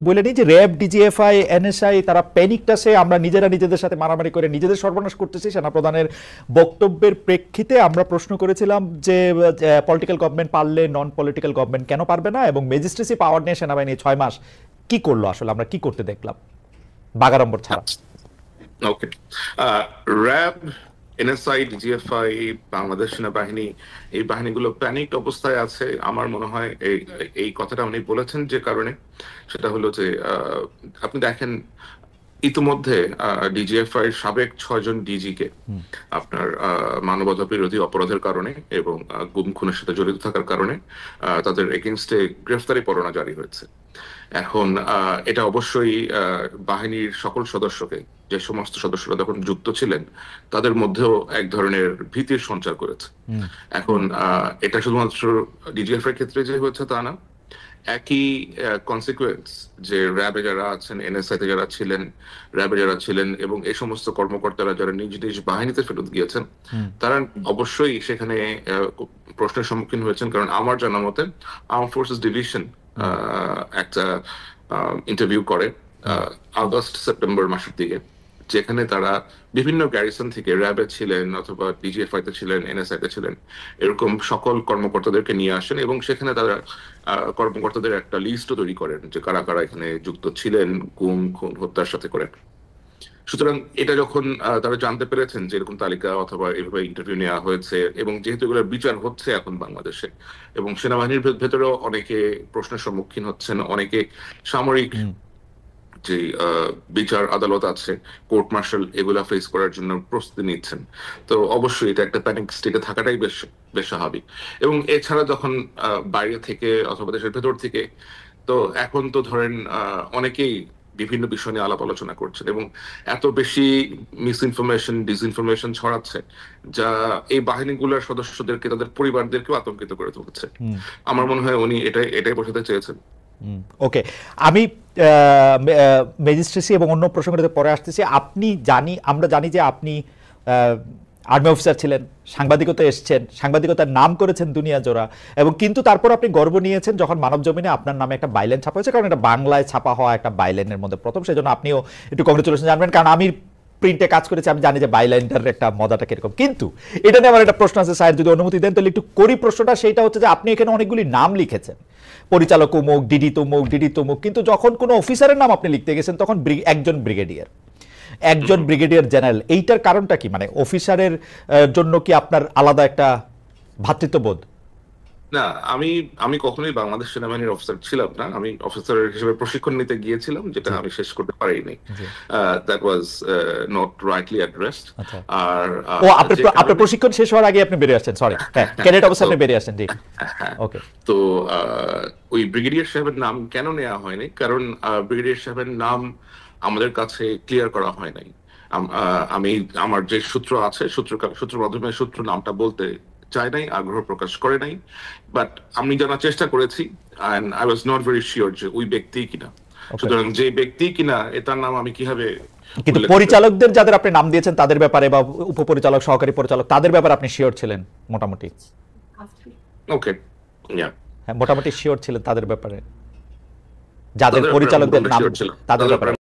বলেনি যে RAB, DGFI, NSI তারা প্যানিকটাসে আমরা নিজেরা নিজেদের সাথে মারামারি করে নিজেদের সর্বনাশ করতেছি। সেনাপ্রধানের বক্তব্যের প্রেক্ষিতে আমরা প্রশ্ন করেছিলাম যে পলিটিক্যাল গভর্নমেন্ট পারলে নন পলিটিক্যাল গভর্নমেন্ট কেন পারবে না, এবং ম্যাজিস্ট্রেসি পাওয়ার নিয়ে সেনাবাহিনী 6 মাস কি করলো, আসলে আমরা কি করতে দেখলাম বাগাড়ম্বর ছাড়া? ওকে, র্যাব, এনএসআই, ডিজিএফআই, বাংলাদেশ সেনাবাহিনী, এই বাহিনীগুলো প্যানিকড অবস্থায় আছে। আমার মনে হয় এই কথাটা উনি বলেছেন যে কারণে, সেটা হলো যে আপনি দেখেন ইতিমধ্যে ডিজিএফআই এর সাবেক 6 জন ডিজি কে আপনার মানবতা বিরোধী অপরাধের কারণে এবং গুম খুনের সাথে জড়িত থাকার কারণে তাদের এগেইনস্টে গ্রেফতারি পরোয়ানা জারি হয়েছে। এখন এটা অবশ্যই বাহিনীর সকল সদস্যকে, যে সমস্ত সদস্যরা তখন যুক্ত ছিলেন, তাদের মধ্যেও এক ধরনের ভীতির সঞ্চার করেছে। এখন এটা শুধুমাত্র ডিজিএফ এর ক্ষেত্রে যে হয়েছে তা না, একই কনসিকুয়েন্স যে র্যাবে যারা আছেন, এনএসআই তে যারা ছিলেন, র্যাবে যারা ছিলেন এবং এই সমস্ত কর্মকর্তারা যারা নিজ নিজ বাহিনীতে ফেরত গিয়েছেন, তারা অবশ্যই সেখানে প্রশ্নের সম্মুখীন হয়েছেন। কারণ আমার জানা মতে আর্ম ফোর্সেস ডিভিশন একটা ইন্টারভিউ করে আগস্ট সেপ্টেম্বর মাসের দিকে, যেখানে তারা বিভিন্ন গ্যারিসন থেকে র্যাবে ছিলেন অথবা ডিজিএফআই তে ছিলেন, এনএসআই তে ছিলেন, এরকম সকল কর্মকর্তাদেরকে নিয়ে আসেন এবং সেখানে তারা কর্মকর্তাদের একটা লিস্টও তৈরি করেন যে কারা কারা এখানে যুক্ত ছিলেন গুম খুন হত্যার সাথে করেন। সুতরাং এটা যখন তারা জানতে পেরেছেন যে এরকম তালিকা অথবা এভাবে ইন্টারভিউ নেওয়া হয়েছে, এবং যেহেতু এগুলোর বিচার হচ্ছে এখন বাংলাদেশে, এবং সেনাবাহিনীর ভেতরেও অনেকে প্রশ্নের সম্মুখীন হচ্ছেন, অনেকে সামরিক যে বিচার আদালত আছে, কোর্ট মার্শাল, এগুলা ফেস করার জন্য প্রস্তুতি নিচ্ছেন। তো অবশ্যই এটা একটা প্যানিক স্টেটে থাকাটাই বেশ বেশ স্বাভাবিক। এবং এছাড়া যখন বাইরে থেকে অথবা দেশের ভেতর থেকে, তো এখন তো ধরেন অনেকেই বিভিন্ন বিষয় নিয়ে আলাপ আলোচনা করছেন এবং এত বেশি মিস ইনফরমেশন, ডিসইনফরমেশন ছড়াচ্ছে, যা এই বাহিনীগুলোর সদস্যদেরকে, তাদের পরিবারদেরকেও আতঙ্কিত করে তুলছে। আমার মনে হয় উনি এটাই বোঝাতে চেয়েছেন। ওকে, আমি ম্যাজিস্ট্রেসি এবং অন্য প্রসঙ্গটাতে পরে আসতেছি। আমরা জানি যে আপনি আর্মি অফিসার ছিলেন, সাংবাদিকতা এসছেন, সাংবাদিকতার নাম করেছেন দুনিয়া জোড়া, এবং কিন্তু তারপর আপনি গর্ব নিয়েছেন যখন মানব জমিনে আপনার নামে একটা বাইলেন ছাপা হয়েছে, কারণ এটা বাংলায় ছাপা হওয়া একটা বাইলেনের মধ্যে প্রথম, সেজন্য আপনিও একটু কংগ্রেচুলেশন জানবেন, কারণ আমি প্রিন্টে কাজ করেছি, আমি জানি যে বাইলাইনটার একটা মজাটা কিরকম। কিন্তু এটা নিয়ে আমার একটা প্রশ্ন আছে, স্যার যদি অনুমতি দেন তাহলে একটু করি প্রশ্নটা। সেইটা হচ্ছে যে আপনি এখানে অনেকগুলি নাম লিখেছেন, পরিচালক অমুক, ডিডি তমুক, ডিডি তমুক, কিন্তু যখন কোনো অফিসারের নাম আপনি লিখতে গেছেন তখন একজন ব্রিগেডিয়ার, একজন ব্রিগেডিয়ার জেনারেল। এইটার কারণটা কি? মানে অফিসারের জন্য কি আপনার আলাদা একটা ভ্রাতৃত্ববোধ? না, আমি আমি কখনোই বাংলাদেশ সেনাবাহিনীর অফিসার ছিলাম না। আমি অফিসার হিসেবে প্রশিক্ষণ নিতে গিয়েছিলাম, যেটা আমি শেষ করতে পারিনি। That was not rightly addressed. আর ও, আপনার প্রশিক্ষণ শেষ হওয়ার আগে আপনি বেরিয়ে আসছেন, সরি, ক্যাডেট অবস্থায় আপনি বেরিয়ে আসছেন, ঠিক। ওকে, তো ওই ব্রিগেডিয়ার সাহেবের নাম কেন নেওয়া হয়নি? কারণ ব্রিগেডিয়ার সাহেবের নাম আমাদের কাছে ক্লিয়ার করা হয় নাই। আমি আমার যে সূত্র আছে, সূত্র মাধ্যমে সূত্র নামটা বলতে চায় নাই, আগ্রহ প্রকাশ করে নাই। বাট আমি জানার চেষ্টা করেছি, and I was not very sure যে ওই ব্যক্তি কিনা। সুতরাং যে ব্যক্তি কিনা, এটার নাম আমি কিভাবে। কিন্তু পরিচালকদের যাদের আপনি নাম দিয়েছেন তাদের ব্যাপারে, বা উপপরিচালক, সহকারী পরিচালক, তাদের ব্যাপারে আপনি শিওর ছিলেন মোটামুটি? ওকে, হ্যাঁ, মোটামুটি শিওর ছিলেন তাদের ব্যাপারে, যাদের পরিচালকদের নাম, তাদের ব্যাপারে।